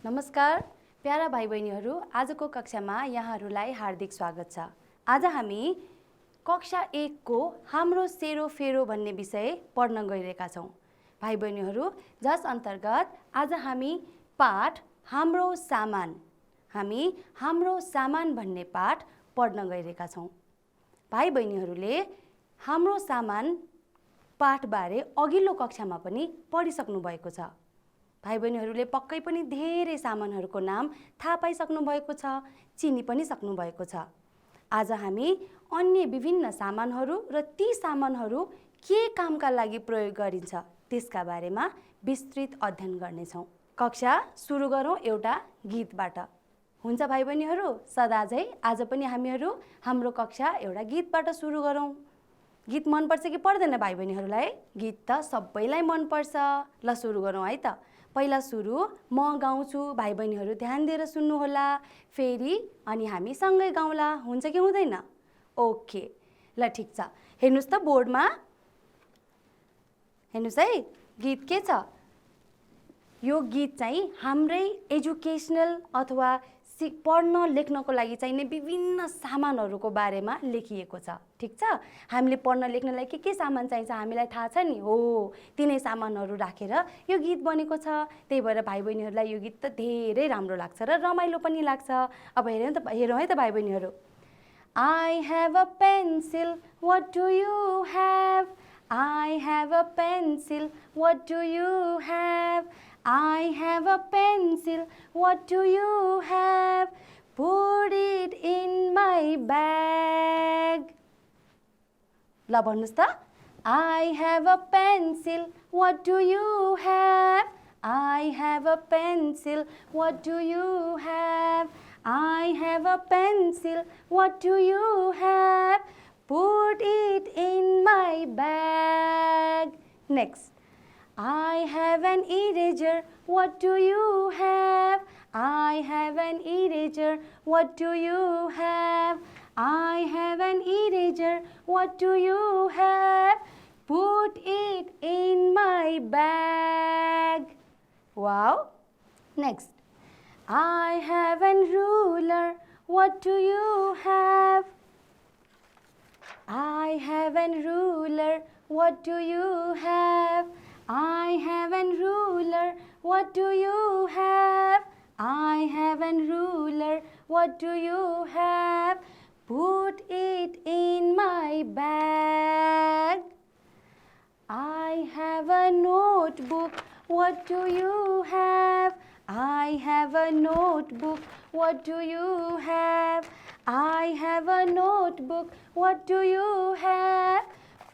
नमस्कार प्यारा भाइ बहिनीहरू, आजको कक्षामा यहाँहरूलाई हार्दिक स्वागत छ। आज हामी कक्षा 1 को हाम्रो सेरोफेरो भन्ने विषय पढ्न गइरहेका छौं। भाइ बहिनीहरू, जस अन्तर्गत आज हामी पाठ हाम्रो सामान भन्ने पाठ पढ्न गइरहेका छौं। भाइ बहिनीहरूले हाम्रो सामान पाठबारे अघिल्लो कक्षामा पनि पढिसक्नु भएको छ। भाइ बहिनीहरूले पक्कै पनि धेरै सामानहरूको नाम थाहा पाइसक्नु भएको छ, चिनी पनि सक्नु भएको छ। आज हामी अन्य विभिन्न सामानहरू र ती सामानहरू के कामका लागि प्रयोग गरिन्छ त्यसका बारेमा विस्तृत अध्ययन गर्नेछौँ। कक्षा सुरु गरौँ एउटा गीतबाट। हुन्छ भाइ बहिनीहरू, सदाझै आज पनि हामीहरू हाम्रो कक्षा एउटा गीतबाट सुरु गरौँ। गीत मनपर्छ कि पर्दैन भाइ बहिनीहरूलाई? गीत त सबैलाई मनपर्छ। ल सुरु गरौँ है त। पहिला सुरु म गाउँछु, भाइ बहिनीहरू ध्यान दिएर सुन्नुहोला, फेरि अनि हामी सँगै गाउँला। हुन्छ कि हुँदैन? ओके, ल ठिक छ। हेर्नुस् त बोर्डमा, हेर्नुस् है गीत के छ। यो गीत चाहिँ हाम्रै एजुकेसनल अथवा पढ्न लेख्नको लागि चाहिने विभिन्न सामानहरूको बारेमा लेखिएको छ। ठिक छ? हामीले पढ्न लेख्नलाई के सामान चाहिन्छ हामीलाई थाहा छ नि। हो, तिनै सामानहरू राखेर यो गीत बनेको छ। त्यही भएर भाइ बहिनीहरूलाई यो गीत त धेरै राम्रो लाग्छ र रमाइलो पनि लाग्छ। अब हेरौँ है त भाइ बहिनीहरू। I have a pencil, what do you have? I have a pencil, what do you have? I have a pencil, what do you have? Put it in my bag. ल भन्नुस् त। I have a pencil, what do you have? I have a pencil, what do you have? I have a pencil, what do you have? Put it in my bag. Next. I have an eraser, what do you have? I have an eraser, what do you have? I have an eraser, what do you have? Put it in my bag. Wow. Next. I have a ruler, what do you have? I have a ruler, what do you have? I have a ruler, what do you have? I have a ruler, what do you have? Put it in my bag. I have a notebook, what do you have? I have a notebook, what do you have? I have a notebook, what do you have?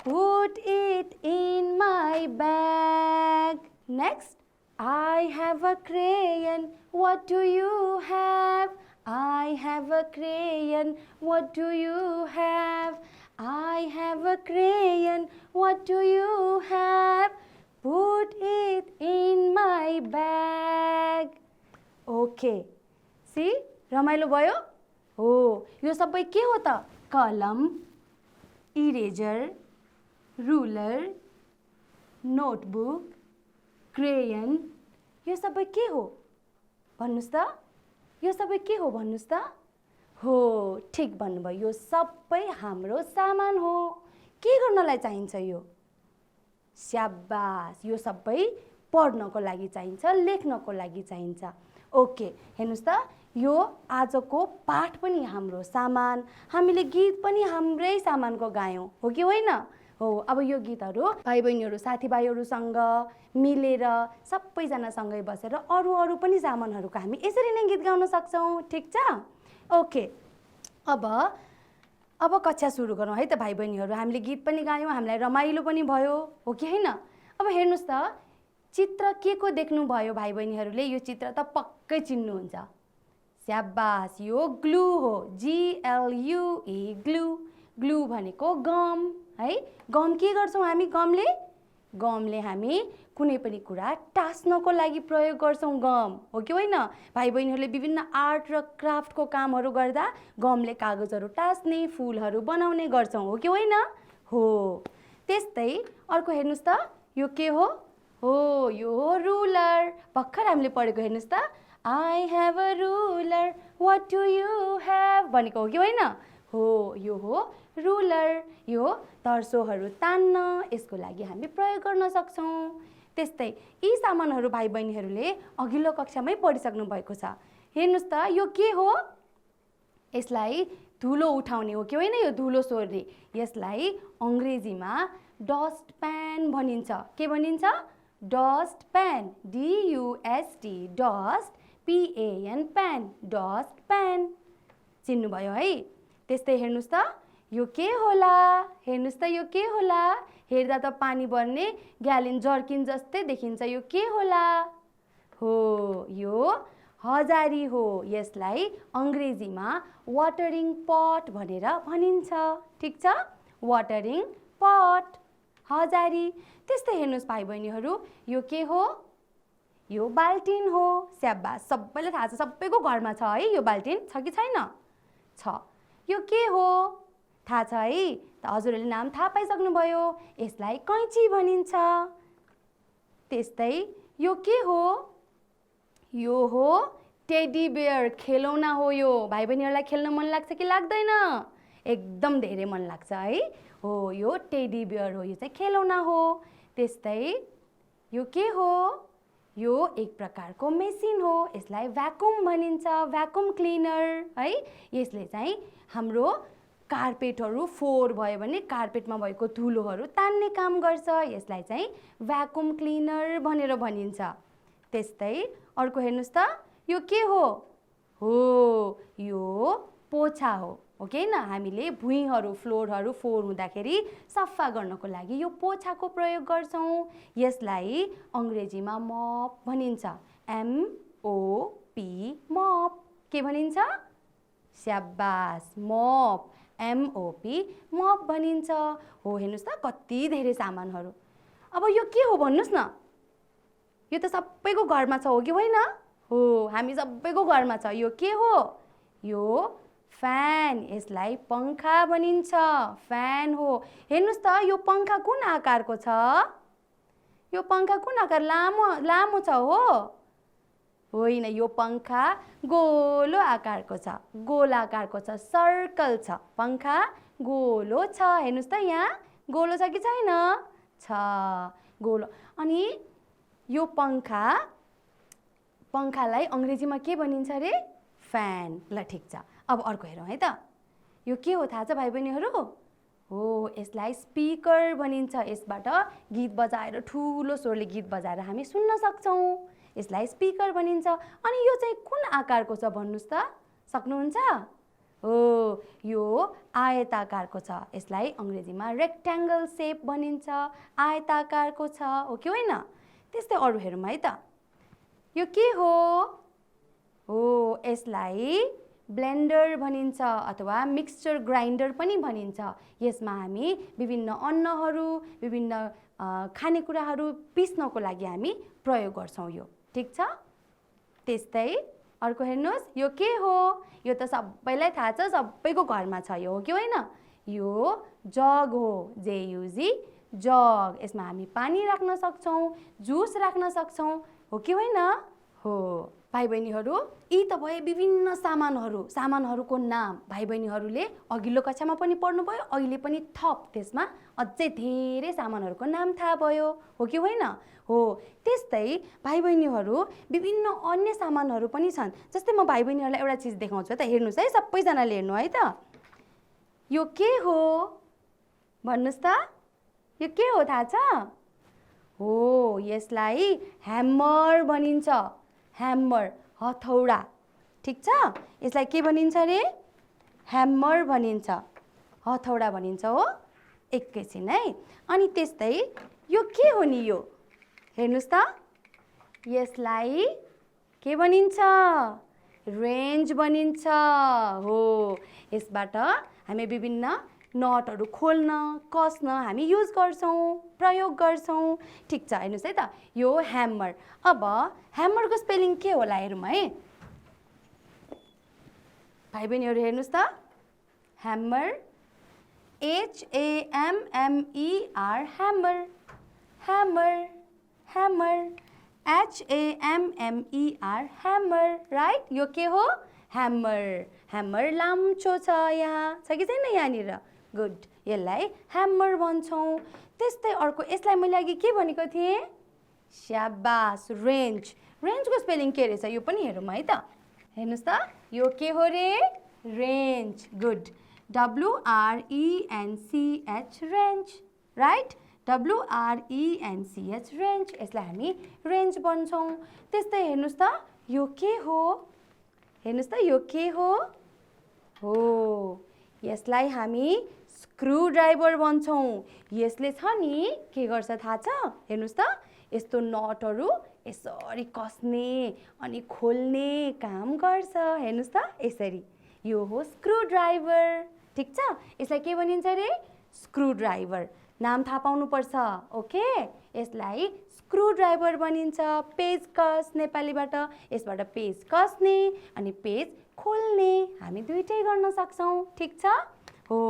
Put it in my bag. Next. I have a crayon, what do you have? I have a crayon, what do you have? I have a crayon, what do you have? Put it in my bag. Okay. See? रमाइलो भयो? हो, यो सबै के हो त? कलम, eraser, ruler, notebook, crayon, यो सबै के हो? भन्नुस् त? यो सबै के हो भन्नुस् त? हो, ठिक भन्नुभयो। यो सबै हाम्रो सामान हो। के गर्नलाई चाहिन्छ यो? स्याबास, यो सबै पढ्नको लागि चाहिन्छ, लेख्नको लागि चाहिन्छ। ओके, हेर्नुस् त, यो आजको पाठ पनि हाम्रो सामान, हामीले गीत पनि हाम्रै सामानको गायौँ, हो कि होइन? हो, अब यो गीतहरू भाइ बहिनीहरू साथीभाइहरूसँग मिलेर सबैजना सँगै बसेर अरू पनि सामानहरूको हामी यसरी नै गीत गाउन सक्छौँ। ठिक छ? ओके, अब कक्षा सुरु गरौँ है त भाइ बहिनीहरू। हामीले गीत पनि गायौँ, हामीलाई रमाइलो पनि भयो, हो कि होइन? अब हेर्नुस् त, चित्र के को देख्नुभयो भाइ बहिनीहरूले? यो चित्र त पक्कै चिन्नुहुन्छ। स्याबास, यो ग्लु हो, GLUE, ग्लु। ग्लु भनेको गम है। गम के गर्छौँ हामी? गमले हामी कुनै पनि कुरा टास्नको लागि प्रयोग गर्छौँ गम, हो कि होइन? भाइ बहिनीहरूले विभिन्न आर्ट र क्राफ्टको कामहरू गर्दा गमले कागजहरू टास्ने, फुलहरू बनाउने गर्छौँ, हो कि होइन? हो, त्यस्तै अर्को हेर्नुस् त, यो के हो? हो, यो रुलर। भर्खर हामीले पढेको हेर्नुस् त, I have a ruler what do you have भनेको हो कि होइन? हो, यो हो रुलर। यो तर्सोहरू तान्न यसको लागि हामी प्रयोग गर्न सक्छौँ। त्यस्तै यी सामानहरू भाइ बहिनीहरूले अघिल्लो कक्षामै पढिसक्नु भएको छ। हेर्नुहोस् त यो के हो? यसलाई धुलो उठाउने हो कि होइन? यो धुलो सोर्ने, यसलाई अङ्ग्रेजीमा डस्ट प्यान भनिन्छ। के भनिन्छ? Dust PAN, DUST, dust PAN, PAN, dust PAN. चिन्नुभयो है? त्यस्तै हेर्नुहोस् त यो के होला? हेर्नुहोस् त यो के होला? हेर्दा त पानी बर्ने ग्यालिन जर्किन जस्तै देखिन्छ। यो के होला? हो, यो हजारी हो। यसलाई अङ्ग्रेजीमा वाटरिङ पट भनेर भनिन्छ। ठिक छ? वाटरिङ पट, हजारी। त्यस्तै हेर्नुहोस् भाइ बहिनीहरू, यो के हो? यो बाल्टिन हो। स्याबास, सबैलाई थाहा छ, सबैको घरमा छ है यो बाल्टिन। छ कि छैन? छ। यो के हो? थाहा छ है? त हजुरहरूले नाम थाहा पाइसक्नुभयो। यसलाई कैँची भनिन्छ। त्यस्तै यो के हो? यो हो टेडी बेयर, खेलौना हो यो। भाइ बहिनीहरूलाई खेल्न मन लाग्छ कि लाग्दैन? एकदम धेरै मन लाग्छ है? हो, यो टेडी बेयर हो। यो चाहिँ खेलौना हो। त्यस्तै यो के हो? यो एक प्रकारको मेसिन हो। यसलाई भ्याकुम भनिन्छ, भ्याकुम क्लिनर है। यसले चाहिँ हाम्रो कार्पेटहरू फोहोर भयो भने कार्पेटमा भएको धुलोहरू तान्ने काम गर्छ। यसलाई चाहिँ भ्याकुम क्लिनर भनेर भनिन्छ। त्यस्तै अर्को हेर्नुहोस् त, यो के हो? हो, यो पोछा हो कि होइन? हामीले भुइँहरू, फ्लोरहरू फोहोर हुँदाखेरि सफा गर्नको लागि यो पोछाको प्रयोग गर्छौँ। यसलाई अङ्ग्रेजीमा मप भनिन्छ, MOP, मप। के भनिन्छ? स्याबास, मप, MOP, मप भनिन्छ। हो, हेर्नुहोस् त कति धेरै सामानहरू। अब यो के हो भन्नुहोस् न? यो त सबैको घरमा छ हो कि होइन? हो, हामी सबैको घरमा छ। यो के हो? यो फ्यान, यसलाई पङ्खा भनिन्छ, फ्यान हो। हेर्नुहोस् त यो पङ्खा कुन आकारको छ? यो पङ्खा कुन आकार? लामो छ हो? होइन, यो पङ्खा गोलो आकारको छ, गोलाकारको छ, सर्कल छ। पङ्खा गोलो छ। हेर्नुहोस् त यहाँ गोलो छ कि छैन? छ, गोलो। अनि यो पङ्खालाई अङ्ग्रेजीमा के भनिन्छ अरे? फ्यान। ल ठिक छ। अब अर्को हेरौँ है त। यो के हो थाहा छ भाइ बहिनीहरू? हो, यसलाई स्पिकर भनिन्छ। यसबाट गीत बजाएर, ठुलो स्वरले गीत बजाएर हामी सुन्न सक्छौँ। यसलाई स्पिकर भनिन्छ। अनि यो चाहिँ कुन आकारको छ भन्नुहोस् त? सक्नुहुन्छ? हो, यो आयताकारको छ। यसलाई अङ्ग्रेजीमा रेक्ट्याङ्गल सेप भनिन्छ, आयताकारको छ। हो कि होइन? त्यस्तै अरू हेरौँ है त। यो के हो? हो, यसलाई ब्लेन्डर भनिन्छ अथवा मिक्सचर ग्राइन्डर पनि भनिन्छ। यसमा हामी विभिन्न अन्नहरू, विभिन्न खानेकुराहरू पिस्नको लागि हामी प्रयोग गर्छौँ। यो ठिक छ? त्यस्तै अर्को हेर्नुहोस्, यो के हो? यो त सबैलाई थाहा छ, सबैको घरमा छ। यो हो कि होइन? यो जग हो, JUG, जग। यसमा हामी पानी राख्न सक्छौँ, जुस राख्न सक्छौँ। हो कि होइन? हो। भाइ बहिनीहरू, यी त भए विभिन्न सामानहरूको नाम। भाइ बहिनीहरूले अघिल्लो कक्षामा पनि पढ्नुभयो, अहिले पनि थप त्यसमा अझै धेरै सामानहरूको नाम थाहा भयो। हो कि होइन? हो। त्यस्तै भाइ बहिनीहरू विभिन्न अन्य सामानहरू पनि छन्। जस्तै म भाइ बहिनीहरूलाई एउटा चिज देखाउँछु है त। हेर्नुहोस् है, सबैजनाले हेर्नु है त। यो के हो भन्नुहोस् त? यो के हो थाहा छ? हो, यसलाई ह्यामर भनिन्छ, ह्यामर, हथौडा। ठिक छ? यसलाई के भनिन्छ अरे? ह्यामर भनिन्छ, हथौडा भनिन्छ। हो, एकैछिन है। अनि त्यस्तै यो के हो नि? यो हेर्नुहोस् त, यसलाई के भनिन्छ? रेन्ज भनिन्छ। हो, यसबाट हामी विभिन्न नटहरू खोल्न, कस्न हामी युज गर्छौँ, प्रयोग गर्छौँ। ठिक छ, हेर्नुहोस् है त। यो ह्यामर। अब ह्यामरको स्पेलिङ के होला हेरौँ है। भाइ बहिनीहरू हेर्नुहोस् त, hammer, HAMMER, hammer, hammer, hammer. HAMMER hammer right यो के हो ह्यामर ह्यामर लाम्चो छ यहाँ छ कि छैन यहाँनिर गुड यसलाई ह्यामर भन्छौँ त्यस्तै अर्को यसलाई मैले अघि के भनेको थिएँ स्याबास रेन्ज रेन्जको स्पेलिङ के रहेछ यो पनि हेरौँ है त हेर्नुहोस् त यो के हो रे range good WRENCH range right WRENCH range यसलाई हामी रेन्ज भन्छौँ त्यस्तै हेर्नुहोस् त यो के हो हेर्नुहोस् त यो के हो यसलाई हामी स्क्रु ड्राइभर भन्छौँ यसले छ नि के गर्छ थाहा छ हेर्नुहोस् त यस्तो नटहरू यसरी कस्ने अनि खोल्ने काम गर्छ हेर्नुहोस् त यसरी यो हो स्क्रु ड्राइभर ठिक छ यसलाई के भनिन्छ रे स्क्रु ड्राइभर नाम थाहा पाउनुपर्छ ओके यसलाई स्क्रु ड्राइभर भनिन्छ पेचकस नेपालीबाट यसबाट पेज कसने अनि पेज खोल्ने हामी दुईटै गर्न सक्छौँ ठिक छ हो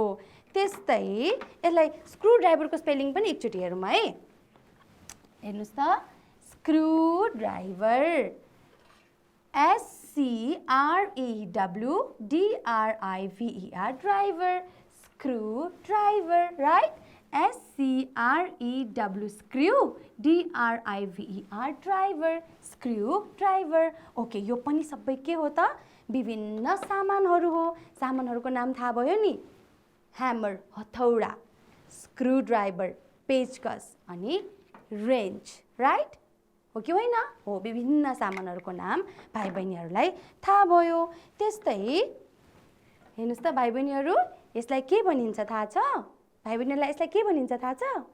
त्यस्तै यसलाई स्क्रु ड्राइभरको स्पेलिङ पनि एकचोटि हेरौँ है हेर्नुहोस् त screw driver SCREWDRIVER driver screw driver right SCREW screw DRIVER driver screw driver okay यो पनि सबै के हो त विभिन्न सामानहरू हो सामानहरूको नाम थाहा भयो नि ह्यामर हथौडा स्क्रु ड्राइभर पेचकस अनि रेन्ज राइट हो कि होइन हो विभिन्न सामानहरूको नाम भाइ बहिनीहरूलाई थाहा भयो त्यस्तै हेर्नुहोस् त भाइ बहिनीहरू यसलाई के भनिन्छ थाहा छ भाइ बहिनीहरूलाई यसलाई के भनिन्छ थाहा छ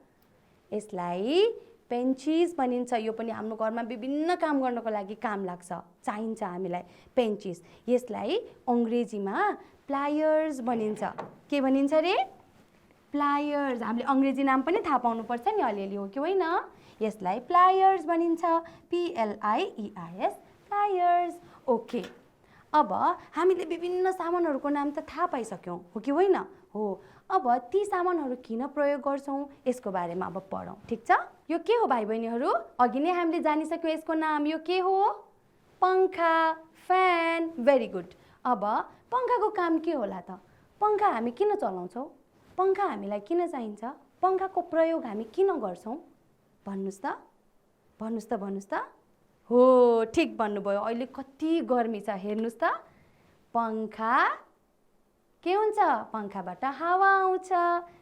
यसलाई पेन्चिस भनिन्छ यो पनि हाम्रो घरमा विभिन्न काम गर्नको लागि काम लाग्छ चाहिन्छ हामीलाई पेन्चिस यसलाई अङ्ग्रेजीमा प्लायर्स भनिन्छ के भनिन्छ रे प्लायर्स हामीले अङ्ग्रेजी नाम पनि थाहा पाउनुपर्छ नि अलिअलि हो कि होइन यसलाई प्लायर्स भनिन्छ PLIERS प्लायर्स ओके अब हामीले विभिन्न सामानहरूको नाम त थाहा पाइसक्यौँ हो कि होइन हो अब ती सामानहरू किन प्रयोग गर्छौँ यसको बारेमा अब पढौँ ठिक छ यो के हो भाइ बहिनीहरू अघि नै हामीले जानिसक्यौँ यसको नाम यो के हो पङ्खा फ्यान भेरी गुड अब पङ्खाको काम के होला त पङ्खा हामी किन चलाउँछौँ पङ्खा हामीलाई किन चाहिन्छ पङ्खाको प्रयोग हामी किन गर्छौँ भन्नुहोस् त भन्नुहोस् त भन्नुहोस् त हो ठिक भन्नुभयो अहिले कति गर्मी छ हेर्नुहोस् त पङ्खा के हुन्छ पङ्खाबाट हावा आउँछ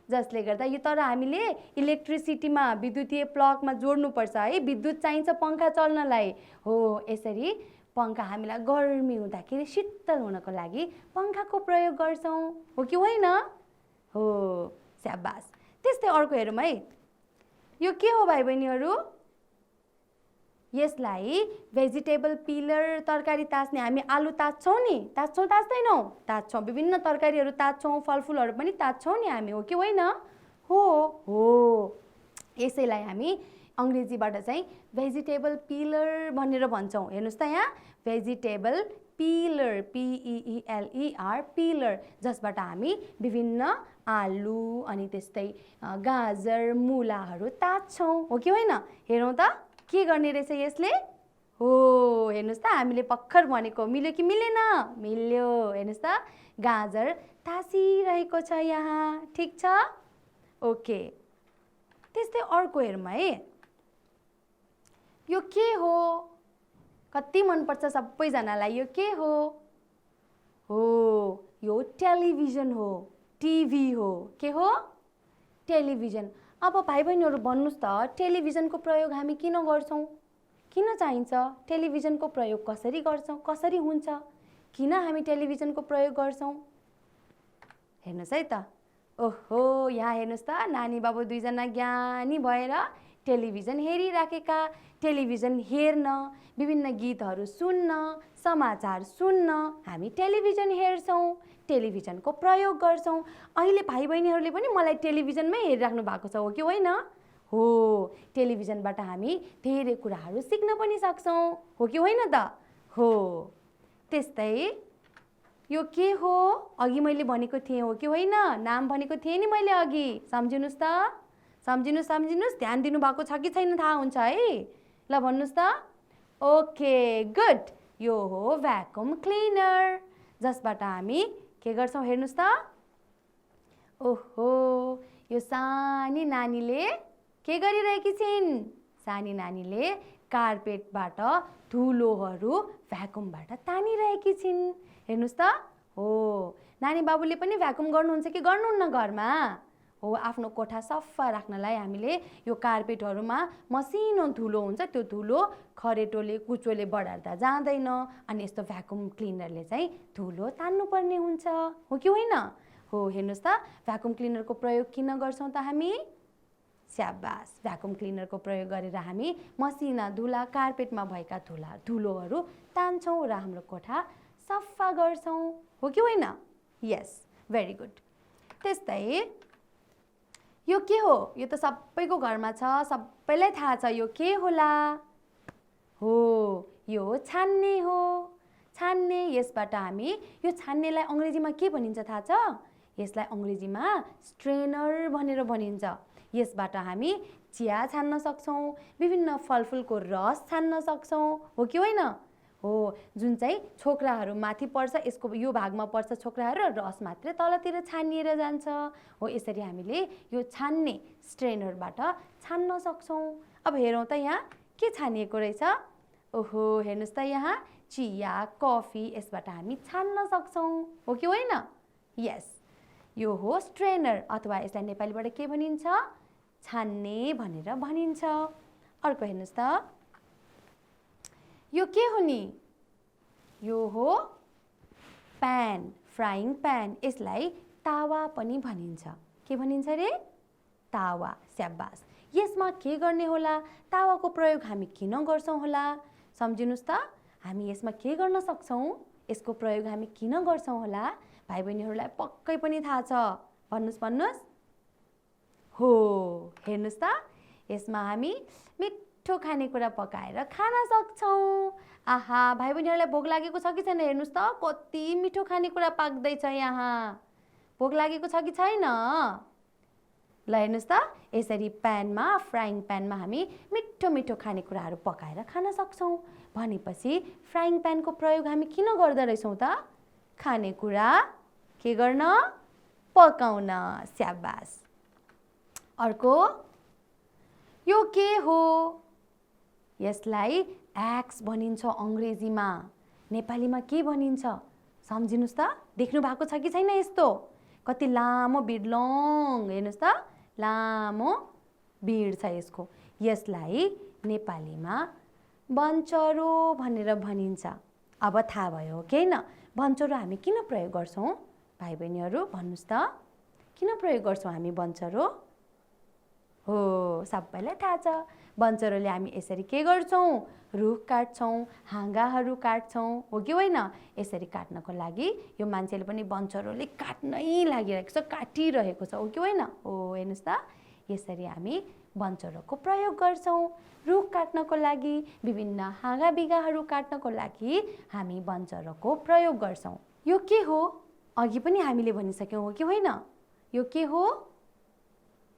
जसले गर्दा यो तर हामीले इलेक्ट्रिसिटीमा विद्युतीय प्लगमा जोड्नुपर्छ है विद्युत चाहिन्छ पङ्खा चल्नलाई हो यसरी पङ्खा हामीलाई गर्मी हुँदाखेरि शीतल हुनको लागि पङ्खाको प्रयोग गर्छौँ हो कि होइन हो स्याबास त्यस्तै अर्को हेरौँ है यो के हो भाइ बहिनीहरू यसलाई भेजिटेबल पिलर तरकारी ताच्ने हामी आलु ताच्छौँ नि ताच्छौँ ताच्दैनौँ ताच्छौँ विभिन्न तरकारीहरू ताच्छौँ फलफुलहरू पनि ताच्छौँ नि हामी हो कि होइन हो हो यसैलाई हामी अङ्ग्रेजीबाट चाहिँ भेजिटेबल पिलर भनेर भन्छौँ हेर्नुहोस् त यहाँ भेजिटेबल पिलर PEELER पिलर जसबाट हामी विभिन्न आलु अनि त्यस्तै गाजर मुलाहरू ताच्छौँ हो कि होइन हेरौँ त के गर्ने रहेछ यसले हो हेर्नुहोस् त हामीले भर्खर भनेको मिल्यो कि मिलेन मिल्यो हेर्नुहोस् त गाजर तासिरहेको छ यहाँ ठिक छ ओके त्यस्तै अर्को हेरौँ है यो के हो कति मनपर्छ सबैजनालाई यो के हो यो टेलिभिजन हो टिभी हो के हो टेलिभिजन अब भाइ बहिनीहरू भन्नुहोस् त टेलिभिजनको प्रयोग हामी किन गर्छौँ किन चाहिन्छ टेलिभिजनको प्रयोग कसरी गर्छौँ कसरी हुन्छ किन हामी टेलिभिजनको प्रयोग गर्छौँ हेर्नुहोस् है त ओहो यहाँ हेर्नुहोस् त नानी बाबु दुईजना ज्ञानी भएर टेलिभिजन हेरिराखेका टेलिभिजन हेर्न विभिन्न गीतहरू सुन्न समाचार सुन्न हामी टेलिभिजन हेर्छौँ टेलिभिजनको प्रयोग गर्छौँ अहिले भाइ बहिनीहरूले पनि मलाई टेलिभिजनमै हेरिराख्नु भएको छ हो कि होइन हो टेलिभिजनबाट हामी धेरै कुराहरू सिक्न पनि सक्छौँ हो कि होइन त हो त्यस्तै यो के हो अघि मैले भनेको थिएँ हो कि होइन नाम भनेको थिएँ नि मैले अघि सम्झिनुहोस् त सम्झिनुहोस् ध्यान दिनुभएको छ कि छैन थाहा हुन्छ है ल भन्नुहोस् त ओके गुड, यो हो भ्याकुम क्लिनर, जसबाट हामी के गर्छौँ हेर्नुहोस् त। ओहो, यो सानी नानीले के गरिरहेकी छिन्? सानी नानीले कार्पेटबाट धुलोहरू भ्याकुमबाट तानिरहेकी छिन्। हेर्नुहोस् त। हो, नानी बाबुले पनि भ्याकुम गर्नुहुन्छ कि गर्नुहुन्न घरमा? हो, आफ्नो कोठा सफा राख्नलाई हामीले यो कार्पेटहरूमा मसिनो धुलो हुन्छ, त्यो धुलो खरेटोले कुचोले बढार्दा जाँदैन, अनि यस्तो भ्याकुम क्लिनरले चाहिँ धुलो तान्नुपर्ने हुन्छ, हो कि होइन? हो, हेर्नुहोस् त, भ्याकुम क्लिनरको प्रयोग किन गर्छौँ त हामी? स्याबास, भ्याकुम क्लिनरको प्रयोग गरेर हामी मसिना धुला कार्पेटमा भएका धुलोहरू तान्छौँ र हाम्रो कोठा सफा गर्छौँ, हो कि होइन? यस, भेरी गुड। त्यस्तै यो के हो? यो त सबैको घरमा छ, सबैलाई थाहा छ, यो के होला? हो, यो छान्ने हो। छान्ने, यसबाट हामी यो छान्नेलाई अङ्ग्रेजीमा के भनिन्छ थाहा छ? यसलाई अङ्ग्रेजीमा स्ट्रेनर भनेर भनिन्छ। यसबाट हामी चिया छान्न सक्छौँ, विभिन्न फलफुलको रस छान्न सक्छौँ, हो कि होइन? हो, जुन चाहिँ छोक्राहरू माथि पर्छ, यसको यो भागमा पर्छ छोक्राहरू, र रस मात्रै तलतिर छानिएर जान्छ। हो, यसरी हामीले यो छान्ने स्ट्रेनरबाट छान्न सक्छौँ। अब हेरौँ त यहाँ के छानिएको रहेछ? ओहो, हेर्नुहोस् त, यहाँ चिया कफी यसबाट हामी छान्न सक्छौँ, हो कि होइन? यस, यो हो स्ट्रेनर, अथवा यसलाई नेपालीबाट के भनिन्छ? छान्ने भनेर भनिन्छ। अर्को हेर्नुहोस् त, यो के हो नि? यो हो प्यान, फ्राइङ प्यान, यसलाई तावा पनि भनिन्छ। के भनिन्छ रे? तावा, स्याबास। यसमा के गर्ने होला? तावाको प्रयोग हामी किन गर्छौँ होला? सम्झिनुहोस् त, हामी यसमा के गर्न सक्छौँ? यसको प्रयोग हामी किन गर्छौँ होला? भाइ बहिनीहरूलाई पक्कै पनि थाहा छ, भन्नुहोस्। हो, हेर्नुहोस् त, यसमा हामी मिठो खानेकुरा पकाएर खान सक्छौँ। आहा, भाइ बहिनीहरूलाई भोक लागेको छ कि छैन? हेर्नुहोस् त, कति मिठो खानेकुरा पाक्दैछ यहाँ। भोक लागेको छ कि छैन? ल हेर्नुहोस् त, यसरी प्यानमा, फ्राइङ प्यानमा हामी मिठो मिठो खानेकुराहरू पकाएर खान सक्छौँ। भनेपछि फ्राइङ प्यानको प्रयोग हामी किन गर्दो रहेछौँ त? खानेकुरा के गर्न? पकाउन, स्याबास। अर्को, यो के हो? यसलाई एक्स भनिन्छ अङ्ग्रेजीमा, नेपालीमा के भनिन्छ? सम्झिनुहोस् त, देख्नु भएको छ कि छैन? यस्तो कति लामो बिड, लङ, हेर्नुहोस् त, लामो बिड छ यसको। यसलाई नेपालीमा बन्चरो भनेर भनिन्छ। अब थाहा भयो कि होइन? बन्चरो हामी किन प्रयोग गर्छौँ? भाइ बहिनीहरू भन्नुहोस् त, किन प्रयोग गर्छौँ हामी बन्चरो? हो, सबैलाई थाहा छ। बन्चरोले हामी यसरी के गर्छौँ? रुख काट्छौँ, हाँगाहरू काट्छौँ, हो कि होइन? यसरी काट्नको लागि यो मान्छेले पनि बन्चरोले काट्नै लागिरहेको छ, काटिरहेको छ, हो कि होइन? हो, हेर्नुहोस् त, यसरी हामी बन्चरोको प्रयोग गर्छौँ। रुख काट्नको लागि, विभिन्न हाँगा बिगाहरू काट्नको लागि हामी बन्चरोको प्रयोग गर्छौँ। यो के हो? अघि पनि हामीले भनिसक्यौँ, हो कि होइन? यो के हो?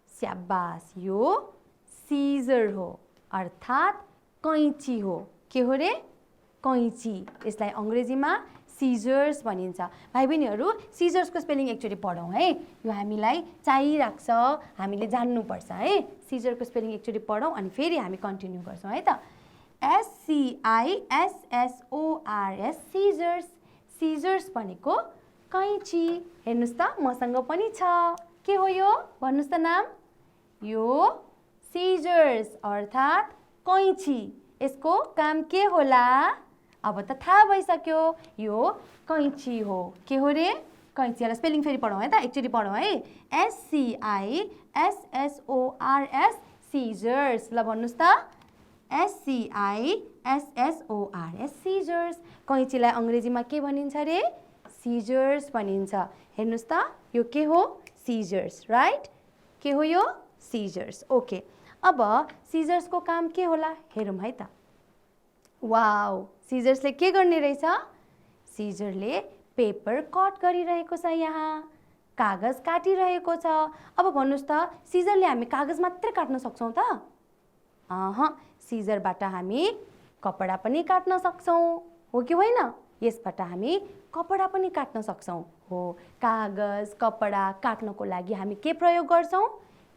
स्याबास, यो सिजर हो, अर्थात् कैँची हो। के हो रे? कैँची। यसलाई अङ्ग्रेजीमा सिजर्स भनिन्छ। भाइ बहिनीहरू, सिजर्सको स्पेलिङ एकचोटि पढौँ है, यो हामीलाई चाहिरहेको छ, हामीले जान्नुपर्छ है। सिजरको स्पेलिङ एकचोटि पढौँ अनि फेरि हामी कन्टिन्यू गर्छौँ है त। SCISSORS, scissors. सिजर्स भनेको कैँची। हेर्नुहोस् त, मसँग पनि छ। के हो यो? भन्नुहोस् त नाम। यो सिजर्स अर्थात् कैँची। यसको काम के होला? अब त थाहा भइसक्यो, यो कैँची हो। के हो रे? कैँचीलाई स्पेलिङ फेरि पढौँ है त, एकचोटि पढौँ है। SCISSORS, scissors. ल भन्नुहोस् त, SCISSORS, सिजर्स। कैँचीलाई अङ्ग्रेजीमा के भनिन्छ रे? सिजर्स भनिन्छ। हेर्नुहोस् त, यो के हो? Scissors, right? के हो यो? सिजर्स। ओके, अब सिजर्सको काम के होला हेरौँ है त। वाउ, सिजर्सले के गर्ने रहेछ? सिजरले पेपर कट गरिरहेको छ, यहाँ कागज काटिरहेको छ। अब भन्नुहोस् त, सिजरले हामी कागज मात्रै काट्न सक्छौँ त? सिजरबाट हामी कपडा पनि काट्न सक्छौँ, हो कि होइन? यसबाट हामी कपडा पनि काट्न सक्छौँ। हो, कागज कपडा काट्नको लागि हामी के प्रयोग गर्छौँ?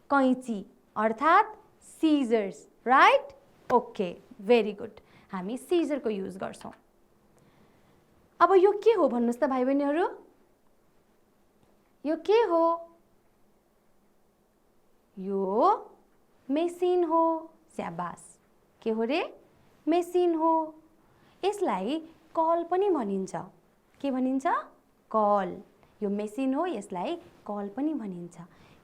कैँची अर्थात् scissors, right? Okay, very good. हामी सिजरको युज गर्छौँ। अब यो के हो भन्नुस् त भाइ बहिनीहरू? यो के हो? यो मेसिन हो। स्याबास। के हो रे? मेसिन हो। यसलाई कल पनि भनिन्छ। के भनिन्छ? कल। यो मेसिन हो, यसलाई कल पनि भनिन्छ।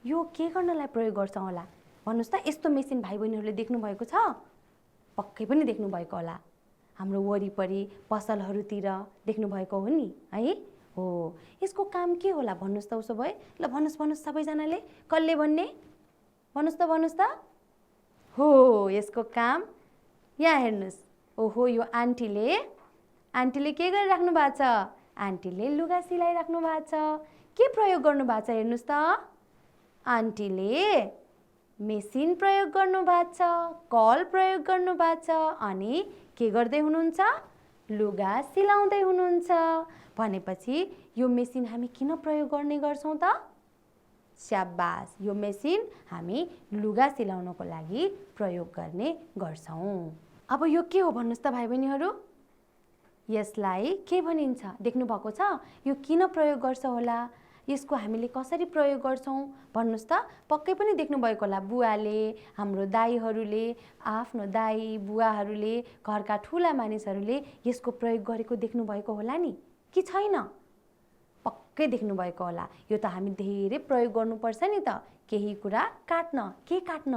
यो के गर्नलाई प्रयोग गर्छौँ होला भन्नुस् त? यस्तो मेसिन भाइ बहिनीहरूले देख्नु भएको छ? पक्कै पनि देख्नु भएको होला। हाम्रो वरिपरि पसलहरूतिर देख्नु भएको हो नि, है? हो, यसको काम के होला भन्नुस् त? उसो भए ल भन्नुस् सबैजनाले, कसले भन्ने? भन्नुस् त? हो, यसको काम यहाँ हेर्नुस्। ओहो, यो आन्टीले के गरिराख्नु भएको छ? आन्टीले लुगा सिलाइराख्नु भएको छ। के प्रयोग गर्नु भएको छ हेर्नुस् त? आन्टीले मेसिन प्रयोग गर्नु भएको छ, कल प्रयोग गर्नु भएको छ, अनि के गर्दै हुनुहुन्छ? लुगा सिलाउँदै हुनुहुन्छ। भनेपछि यो मेसिन हामी किन प्रयोग गर्ने गर्छौँ त? स्याबास। यो मेसिन हामी लुगा सिलाउनको लागि प्रयोग गर्ने गर्छौँ। अब यो के हो भन्नुस् त भाइ बहिनीहरू? यसलाई के भनिन्छ? देख्नु भएको छ? यो किन प्रयोग गर्छ होला? यसको हामीले कसरी प्रयोग गर्छौँ भन्नुस् त? पक्कै पनि देख्नु भएको होला। बुवाले, हाम्रो दाइहरूले, आफ्नो दाइ बुवाहरूले, घरका ठुला मानिसहरूले यसको प्रयोग गरेको देख्नु भएको होला नि, कि छैन? पक्कै देख्नु भएको होला। यो त हामी धेरै प्रयोग गर्नुपर्छ नि त। केही कुरा काट्न। के काट्न?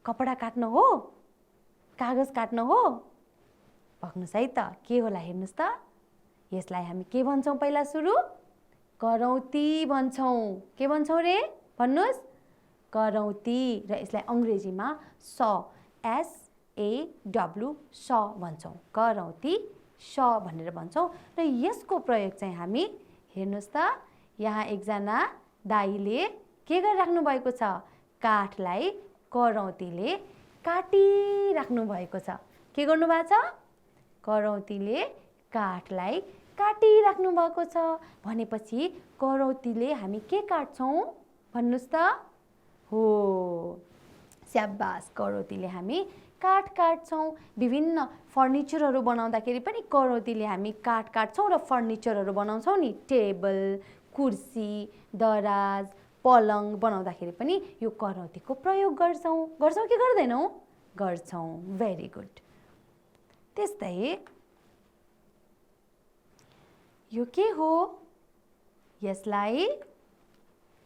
कपडा काट्न हो? कागज काट्न हो? भन्नुहोस् है त, के होला हेर्नुहोस् त? यसलाई हामी के भन्छौँ पहिला सुरु? करौती भन्छौँ। के भन्छौँ रे? भन्नुहोस्। करौती। र यसलाई अङ्ग्रेजीमा SAW भन्छौँ। करौती भनेर भन्छौँ। र यसको प्रयोग चाहिँ हामी हेर्नुहोस् त, यहाँ एकजना दाइले के गरिराख्नु भएको छ? काठलाई करौतीले काटिराख्नु भएको छ। के गर्नु भएको छ? करौतीले काठलाई काटिराख्नु भएको छ। भनेपछि करौतीले हामी के काट्छौँ भन्नुस् त? हो, स्याबास। करौतीले हामी काठ काट्छौँ। विभिन्न फर्निचरहरू बनाउँदाखेरि पनि करौतीले हामी काठ काट्छौँ र फर्निचरहरू बनाउँछौँ नि। टेबल, कुर्सी, दराज, पलङ बनाउँदाखेरि पनि यो करौतीको प्रयोग गर्छौँ। गर्छौँ कि गर्दैनौँ? गर्छौँ। Very good. त्यस्तै यो के हो? यसलाई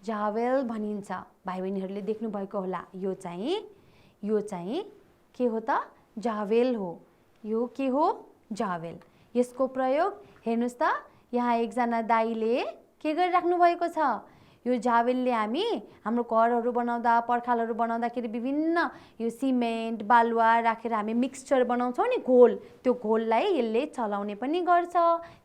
जावेल भनिन्छ। भाइ बहिनीहरूले देख्नु भएको होला। यो चाहिँ के हो त? जावेल हो। यो के हो? जावेल। यसको प्रयोग हेर्नुहोस् त, यहाँ एकजना दाइले के गरिराख्नु भएको छ? यो जावेलले हामी हाम्रो घरहरू बनाउँदा, पर्खालहरू बनाउँदाखेरि विभिन्न यो सिमेन्ट बालुवा राखेर हामी मिक्सचर बनाउँछौँ नि, घोल। त्यो घोललाई यसले चलाउने पनि गर्छ।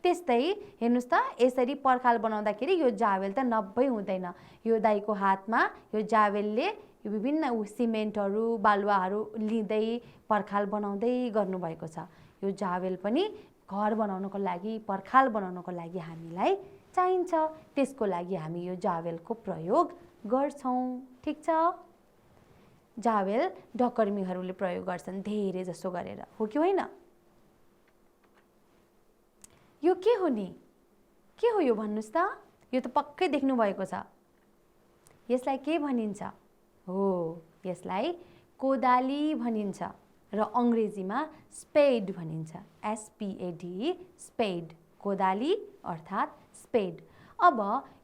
त्यस्तै हेर्नुहोस् त, यसरी पर्खाल बनाउँदाखेरि यो जावेल त नब्बै हुँदैन। यो दाइको हातमा यो जावेलले यो विभिन्न सिमेन्टहरू बालुवाहरू लिँदै पर्खाल बनाउँदै गर्नुभएको छ। यो जावेल पनि घर बनाउनको लागि, पर्खाल बनाउनको लागि हामीलाई चाहिन्छ। त्यसको लागि हामी यो जावेलको प्रयोग गर्छौँ। ठिक छ? जावेल डकर्मीहरूले प्रयोग गर्छन् धेरै जसो गरेर, हो कि होइन? यो के हो नि? के हो यो भन्नुहोस् त? यो त पक्कै देख्नु भएको छ। यसलाई के भनिन्छ? हो, यसलाई कोदाली भनिन्छ र अङ्ग्रेजीमा स्पेड भनिन्छ। SPAD, spade. कोदाली अर्थात् स्पेड। अब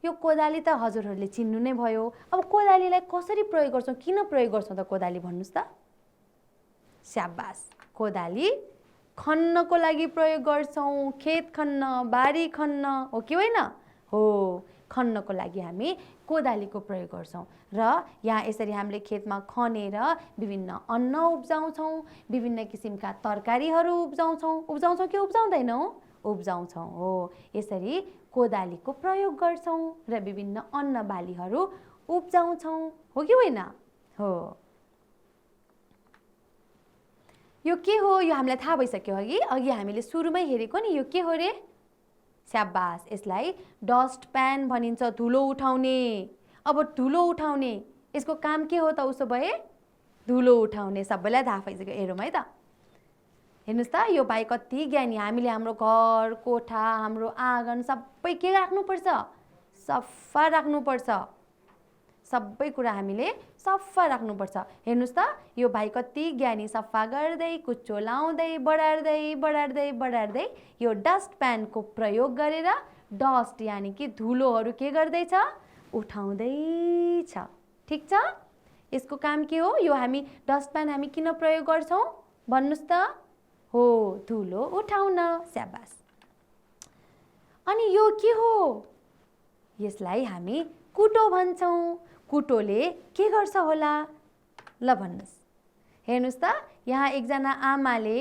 यो कोदाली त हजुरहरूले चिन्नु नै भयो। अब कोदालीलाई कसरी प्रयोग गर्छौँ, किन प्रयोग गर्छौँ त कोदाली भन्नुहोस् त? स्याबास। कोदाली खन्नको लागि प्रयोग गर्छौँ। खेत खन्न, बारी खन्न, हो कि होइन? हो, खन्नको लागि हामी कोदालीको प्रयोग गर्छौँ। र यहाँ यसरी हामीले खेतमा खनेर विभिन्न अन्न उब्जाउँछौँ, विभिन्न किसिमका तरकारीहरू उब्जाउँछौँ कि उब्जाउँदैनौँ? उब्जाउँछौँ। हो, यसरी कोदालीको प्रयोग गर्छौँ र विभिन्न अन्न बालीहरू उब्जाउँछौँ, हो कि होइन? हो। यो के हो यो हामीलाई थाहा भइसक्यो अघि हामीले सुरुमै हेरेको नि यो के हो रे स्याबास यसलाई डस्ट प्यान भनिन्छ धुलो उठाउने अब धुलो उठाउने यसको काम के हो त उसो भए धुलो उठाउने सबैलाई थाहा भइसक्यो हेरौँ है त हेर्नुस् त यो भाइ कति ज्ञानी हामीले हाम्रो घर कोठा हाम्रो आँगन सबै के राख्नुपर्छ सफा राख्नुपर्छ सबै कुरा हामीले सफा राख्नुपर्छ हेर्नुस् त यो भाइ कति ज्ञानी सफा गर्दै कुच्चो लाउँदै बढार्दै यो डस्ट प्यानको प्रयोग गरेर डस्ट यानि कि धुलोहरू के गर्दैछ उठाउँदैछ ठिक छ यसको काम के हो यो हामी डस्ट प्यान हामी किन प्रयोग गर्छौं भन्नुस् त हो धुलो उठाउन स्याबास अनि यो के हो यसलाई हामी कुटो भन्छौं कुटोले के गर्छ होला ल भन्नुस् हेर्नुस् त यहाँ एकजना आमाले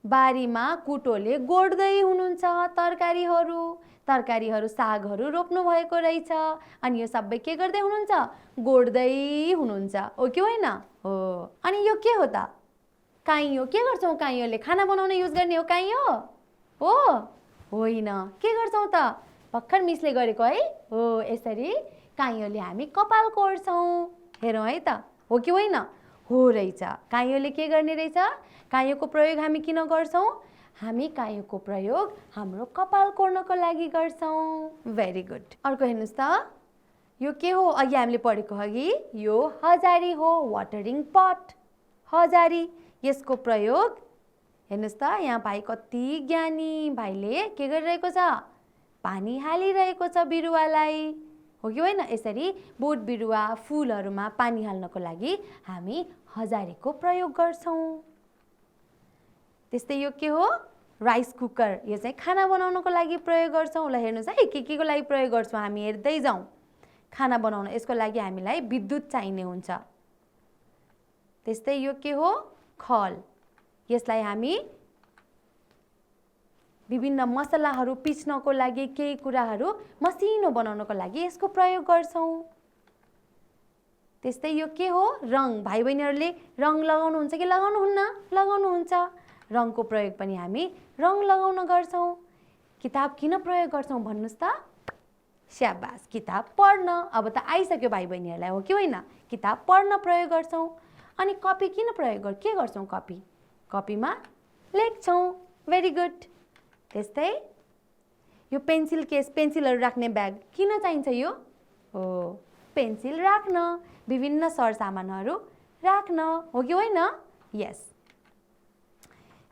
बारीमा कुटोले गोड्दै हुनुहुन्छ तरकारीहरू सागहरू रोप्नु भएको रहेछ अनि यो सबै के गर्दै हुनुहुन्छ गोड्दै हुनुहुन्छ हो कि होइन हो अनि यो के हो त काइयो के गर्छौं काइयोले खाना बनाउन युज गर्ने हो काइयो हो होइन के गर्छौं त भर्खर मिसले गरेको है हो यसरी काइयोले हामी कपाल कोर्छौं हेरौँ है त हो कि होइन हो रहेछ काइयोले के गर्ने रहेछ काइयोको प्रयोग हामी किन गर्छौं हामी काइयोको प्रयोग हाम्रो कपाल कोर्नको लागि गर्छौं भेरी गुड अर्को हेर्नुस् त यो के हो अघि हामीले पढेको अघि यो हजारी हो वाटरिङ पट हजारी यसको प्रयोग हेर्नुस् त यहाँ भाइ कति ज्ञानी भाइले के गरिरहेको छ पानी हालिरहेको छ बिरुवालाई हो कि होइन यसरी बोट बिरुवा फूलहरुमा पानी हाल्नको लागि हामी हजारीको प्रयोग गर्छौं त्यस्तै यो के हो राइस कुकर यो चाहिँ खाना बनाउनको लागि प्रयोग गर्छौं ल हेर्नुस् है के को लागि प्रयोग गर्छौं हामी हेर्दै जाउँ खाना बनाउन यसको लागि हामीलाई विद्युत चाहिने हुन्छ त्यस्तै यो के हो खल यसलाई हामी विभिन्न मसलाहरू पिस्नको लागि केही कुराहरू मसिनो बनाउनको लागि यसको प्रयोग गर्छौं त्यस्तै यो के हो रङ भाइ बहिनीहरुले रङ लगाउनुहुन्छ कि लगाउनुहुन्छ रङको प्रयोग पनि हामी रङ लगाउन गर्छौं किताब किन प्रयोग गर्छौं भन्नुस् त स्याबास किताब पढ्न अब त आइसक्यो भाइ बहिनीहरुलाई हो कि होइन किताब पढ्न प्रयोग गर्छौं अनि कपी किन प्रयोग के गर्छौं कपीमा लेख्छौं भेरी गुड त्यस्तै यो पेन्सिल केस पेन्सिलहरु राख्ने ब्याग किन चाहिन्छ यो हो पेन्सिल राख्न विभिन्न सरसामानहरु राख्न हो कि होइन यस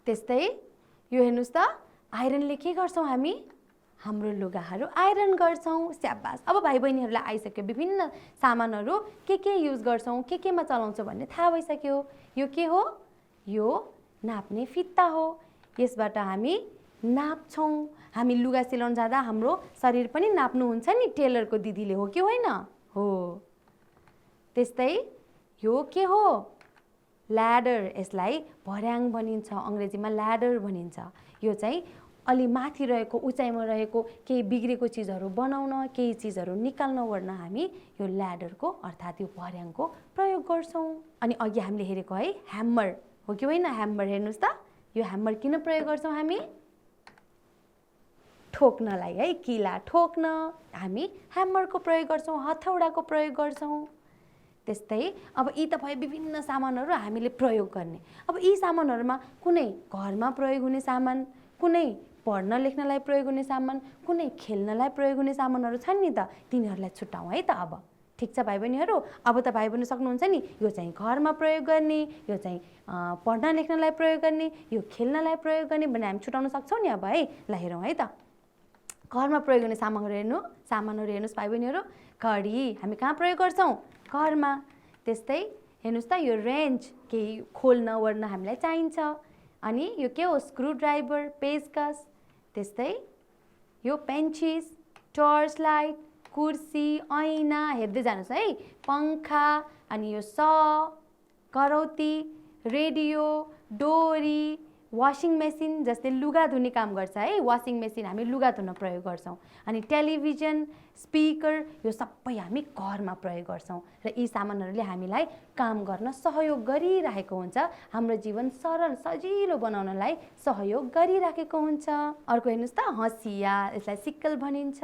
त्यस्तै यो हेर्नुस् त आइरनले के गर्छौं हामी हाम्रो लुगाहरू आइरन गर्छौं स्याबास अब भाइ बहिनीहरुलाई आइसक्यो विभिन्न सामानहरु के युज गर्छौं केमा चलाउँछौं भन्ने थाहा भइसक्यो यो के हो यो नाप्ने फित्ता हो यसबाट हामी नाप्छौं हामी लुगा सिलाउन जाँदा हाम्रो शरीर पनि नाप्नु हुन्छ नि टेलरको दिदीले हो कि होइन हो त्यस्तै यो के हो ल्याडर यसलाई भर्याङ भनिन्छ अंग्रेजीमा ल्याडर भनिन्छ यो चाहिँ अलि माथि रहेको उचाइमा रहेको केही बिग्रेको चीजहरु बनाउन केही चीजहरु निकाल्न ओर्न हामी यो ल्याडरको अर्थात यो भर्याङको प्रयोग गर्छौं अनि अघि हामीले हेरेको है ह्यामर हो कि होइन ह्यामर हेर्नुस् त यो ह्यामर किन प्रयोग गर्छौं हामी ठोक्नलाई है किला ठोक्न हामी ह्यामरको प्रयोग गर्छौं हथौडाको प्रयोग गर्छौं त्यस्तै अब यी त भए विभिन्न सामानहरु हामीले प्रयोग गर्ने अब यी सामानहरुमा कुनै घरमा प्रयोग हुने सामान कुनै पढ्न लेख्नलाई प्रयोग हुने सामान कुनै खेल्नलाई प्रयोग हुने सामानहरु छन् नि त तिनीहरुलाई छुटाउँ है त अब ठीक छ भाइ बहिनीहरु अब त भाइ बहिनी सक्नुहुन्छ नि यो चाहिँ घरमा प्रयोग गर्ने यो चाहिँ पढ्न लेख्नलाई प्रयोग गर्ने यो खेल्नलाई प्रयोग गर्ने भने हामी छुटाउन सक्छौं नि अब है ल हेरौँ है त घरमा प्रयोग गर्ने सामानहरु हेर्नुस् भाइ बहिनीहरु घडी हामी कहाँ प्रयोग गर्छौं घरमा त्यस्तै हेर्नुस् त यो रेन्च केही खोल्न ओर्न हामीलाई चाहिन्छ अनि यो के हो स्क्रु ड्राइभर पेचकस त्यस्तै यो पेन्चिस टर्च लाइट कुर्सी ऐना हेर्दै जानुस् है पंखा अनि यो करौती रेडियो डोरी वासिङ मेसिन जसले लुगा धुने काम गर्छ है, वासिङ मेसिन हामी लुगा धुन प्रयोग गर्छौँ। अनि टेलिभिजन, स्पिकर यो सबै हामी घरमा प्रयोग गर्छौँ र यी सामानहरूले हामीलाई काम गर्न सहयोग गरिरहेको हुन्छ, हाम्रो जीवन सरल सजिलो बनाउनलाई सहयोग गरिराखेको हुन्छ। अर्को हेर्नुहोस् त, हँसिया, यसलाई सिक्कल भनिन्छ।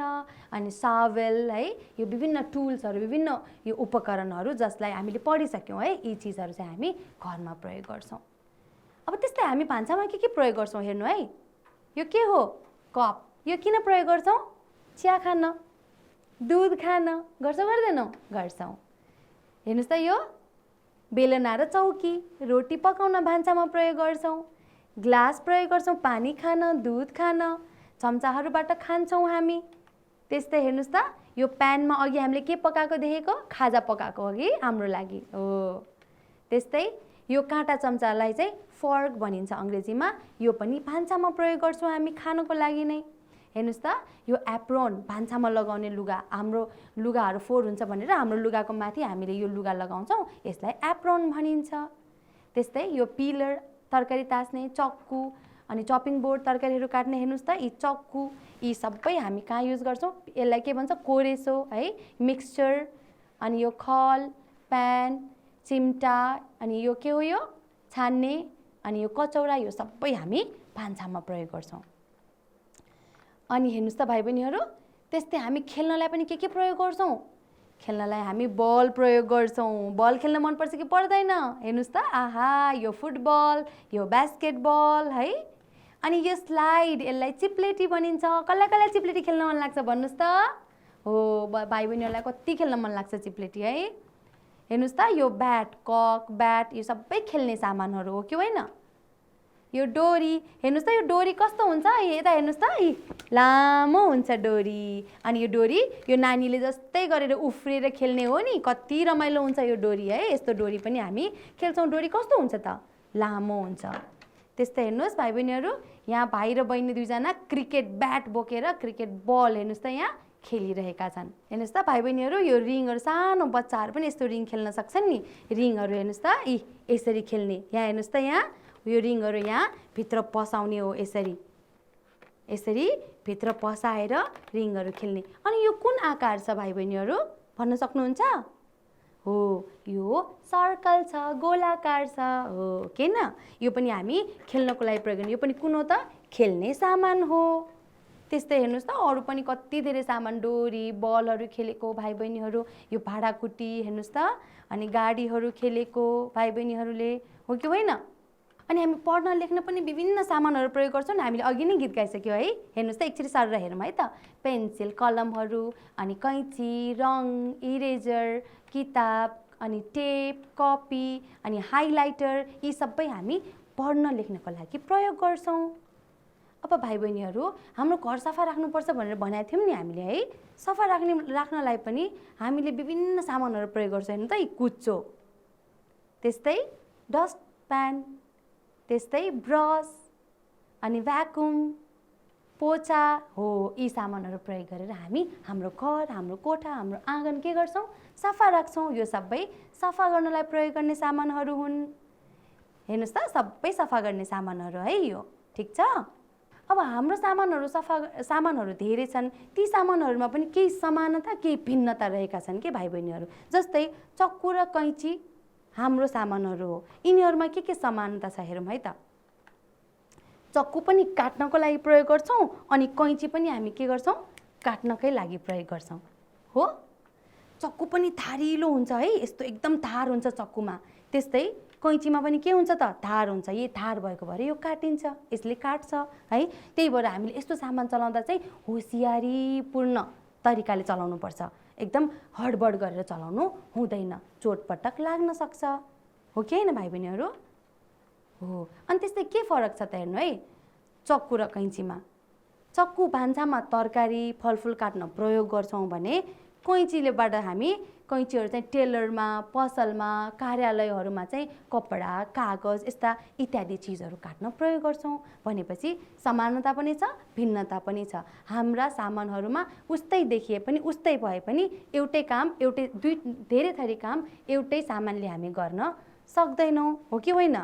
अनि सावेल है, यो विभिन्न टुल्सहरू, विभिन्न यो उपकरणहरू जसलाई हामीले पढिसक्यौँ है, यी चिजहरू चाहिँ हामी घरमा प्रयोग गर्छौँ। अब त्यस्तै हामी भान्सामा के प्रयोग गर्छौँ हेर्नु है, यो के हो, कप। यो किन प्रयोग गर्छौँ? चिया खान, दुध खान गर्छौँ गर्दैनौँ? गर्छौँ। हेर्नुहोस् त, यो बेलना र चौकी, रोटी पकाउन भान्सामा प्रयोग गर्छौँ। ग्लास प्रयोग गर्छौँ पानी खान, दुध खान। चम्चाहरूबाट खान्छौँ हामी। त्यस्तै हेर्नुहोस् त, यो प्यानमा अघि हामीले के पकाएको देखेको? खाजा पकाएको हो कि हाम्रो लागि हो। त्यस्तै यो काँटा चम्चालाई चाहिँ फर्क भनिन्छ अङ्ग्रेजीमा, यो पनि भान्सामा प्रयोग गर्छौँ हामी खानको लागि नै। हेर्नुहोस् त, यो एप्रोन भान्सामा लगाउने लुगा, हाम्रो लुगाहरू फोहोर हुन्छ भनेर हाम्रो लुगाको माथि हामीले यो लुगा लगाउँछौँ, यसलाई एप्रोन भनिन्छ। त्यस्तै यो पिलर तरकारी तास्ने, चक्कु अनि चपिङ बोर्ड तरकारीहरू काट्ने, हेर्नुहोस् त यी चक्कु, यी सबै हामी कहाँ युज गर्छौँ? यसलाई के भन्छ? कोरेसो है, मिक्सचर। अनि यो खल, प्यान, चिम्टा, अनि यो के हो? यो छान्ने। अनि यो कचौरा, यो सबै हामी भान्सामा प्रयोग गर्छौँ। अनि हेर्नुहोस् त भाइ बहिनीहरू, त्यस्तै हामी खेल्नलाई पनि के प्रयोग गर्छौँ? खेल्नलाई हामी बल प्रयोग गर्छौँ। बल खेल्न मनपर्छ कि पर्दैन? हेर्नुहोस् त, आहा, यो फुटबल, यो बास्केटबल है। अनि यो स्लाइड, यसलाई चिप्लेटी भनिन्छ। कसलाई कसलाई चिप्लेटी खेल्न मन लाग्छ भन्नुहोस् त? हो, भाइ बहिनीहरूलाई कति खेल्न मन लाग्छ चिप्लेटी है। हेर्नुहोस् त, यो ब्याट, कक, ब्याट यो सबै खेल्ने सामानहरू हो कि होइन? यो डोरी, हेर्नुहोस् त, यो डोरी कस्तो हुन्छ? यता हेर्नुहोस् त, लामो हुन्छ डोरी। अनि यो डोरी, यो नानीले जस्तै गरेर उफ्रिएर खेल्ने हो नि, कति रमाइलो हुन्छ यो डोरी है। यस्तो डोरी पनि हामी खेल्छौँ। डोरी कस्तो हुन्छ त? लामो हुन्छ। त्यस्तै हेर्नुहोस् भाइ बहिनीहरू, यहाँ भाइ र बहिनी दुईजना क्रिकेट ब्याट बोकेर क्रिकेट बल हेर्नुहोस् त यहाँ खेलिरहेका छन्। हेर्नुहोस् त भाइ बहिनीहरू, यो रिङहरू, सानो बच्चाहरू पनि यस्तो रिङ खेल्न सक्छन् नि। रिङहरू हेर्नुहोस् त, यसरी खेल्ने। यहाँ हेर्नुहोस् त, यहाँ यो रिङहरू यहाँ भित्र पसाउने हो, यसरी यसरी भित्र पसाएर रिङहरू खेल्ने। अनि यो कुन आकार छ भाइ बहिनीहरू भन्न सक्नुहुन्छ? हो, यो सर्कल छ, गोलाकार छ हो किन? यो पनि हामी खेल्नको लागि प्रयोग गर्ने। यो पनि कुन हो त? खेल्ने सामान हो। त्यस्तै हेर्नुहोस् त, अरू पनि कति धेरै सामान, डोरी, बलहरू खेलेको भाइ बहिनीहरू, यो भाँडाकुटी हेर्नुहोस् त, अनि गाडीहरू खेलेको भाइ बहिनीहरूले हो कि होइन? अनि हामी पढ्न लेख्न पनि विभिन्न सामानहरू प्रयोग गर्छौँ। हामीले अघि नै गीत गाइसक्यो है। हेर्नुहोस् त, एकचोटि सरेर हेरौँ है त। पेन्सिल, कलमहरू, अनि कैँची, रङ, इरेजर, किताब, अनि टेप, कपी, अनि हाइलाइटर, यी सबै हामी पढ्न लेख्नको लागि प्रयोग गर्छौँ। अब भाइ बहिनीहरू, हाम्रो घर सफा राख्नुपर्छ भनेर भनेको थियौँ नि हामीले है। सफा राख्नलाई पनि हामीले विभिन्न सामानहरू प्रयोग गर्छौँ। हेर्नु त, यी कुच्चो, त्यस्तै डस्ट प्यान, त्यस्तै ब्रस, अनि भ्याकुम, पोचा हो। यी सामानहरू प्रयोग गरेर हामी हाम्रो घर, हाम्रो कोठा, हाम्रो आँगन के गर्छौँ? सफा राख्छौँ। यो सबै सफा गर्नलाई प्रयोग गर्ने सामानहरू हुन्। हेर्नुहोस् त, सबै सफा गर्ने सामानहरू है यो, ठिक छ? अब हाम्रो सामानहरू धेरै छन्। ती सामानहरूमा पनि केही समानता, केही भिन्नता रहेका छन् के भाइ बहिनीहरू? जस्तै चक्कु र कैँची हाम्रो सामानहरू हो। यिनीहरूमा के समानता छ हेरौँ है त। चक्कु पनि काट्नको लागि प्रयोग गर्छौँ, अनि कैँची पनि हामी के गर्छौँ? काट्नकै लागि प्रयोग गर्छौँ हो। चक्कु पनि धारिलो हुन्छ है, यस्तो एकदम धार हुन्छ चक्कुमा। त्यस्तै कैँचीमा पनि के हुन्छ त? धार हुन्छ। यही धार भएको भएर यो काटिन्छ, यसले काट्छ है। त्यही भएर हामीले यस्तो सामान चलाउँदा चाहिँ होसियारीपूर्ण तरिकाले चलाउनुपर्छ। एकदम हडबड गरेर चलाउनु हुँदैन, चोटपटक लाग्न सक्छ हो कि होइन भाइ बहिनीहरू? हो। अनि त्यस्तै के फरक छ त हेर्नु है चक्कु र कैँचीमा। चक्कु भान्सामा तरकारी, फलफुल काट्न प्रयोग गर्छौँ भने कैँचीलेबाट हामी कैँचीहरू चाहिँ टेलरमा, पसलमा, कार्यालयहरूमा चाहिँ कपडा, कागज यस्ता इत्यादि चिजहरू काट्न प्रयोग गर्छौँ। भनेपछि समानता पनि छ, भिन्नता पनि छ। हाम्रा सामानहरूमा उस्तै देखिए पनि, उस्तै भए पनि एउटै काम, धेरै थरी काम एउटै सामानले हामी गर्न सक्दैनौँ हो कि होइन?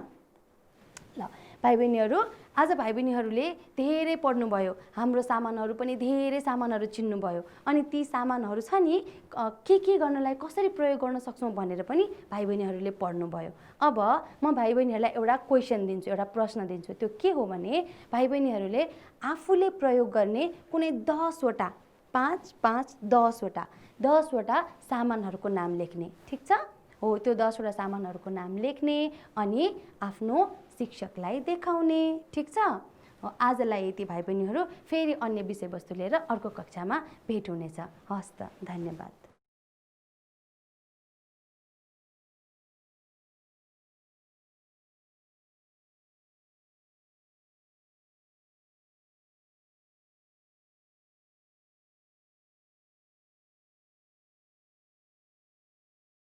ल, भाइ बहिनीहरू, आज भाइ बहिनीहरूले धेरै पढ्नुभयो, हाम्रो सामानहरू पनि धेरै सामानहरू चिन्नुभयो, अनि ती सामानहरू छ नि के गर्नलाई कसरी प्रयोग गर्न सक्छौँ भनेर पनि भाइ बहिनीहरूले पढ्नुभयो। अब म भाइ बहिनीहरूलाई एउटा क्वेसन दिन्छु, एउटा प्रश्न दिन्छु। त्यो के हो भने भाइ बहिनीहरूले आफूले प्रयोग गर्ने कुनै 10वटा 10वटा सामानहरूको नाम लेख्ने। ठिक छ? हो, त्यो 10वटा सामानहरूको नाम लेख्ने अनि आफ्नो शिक्षकलाई देखाउने। ठिक छ? आजलाई यति भाइ बहिनीहरू, फेरि अन्य विषयवस्तु लिएर अर्को कक्षामा भेट हुनेछ। हस् त, धन्यवाद।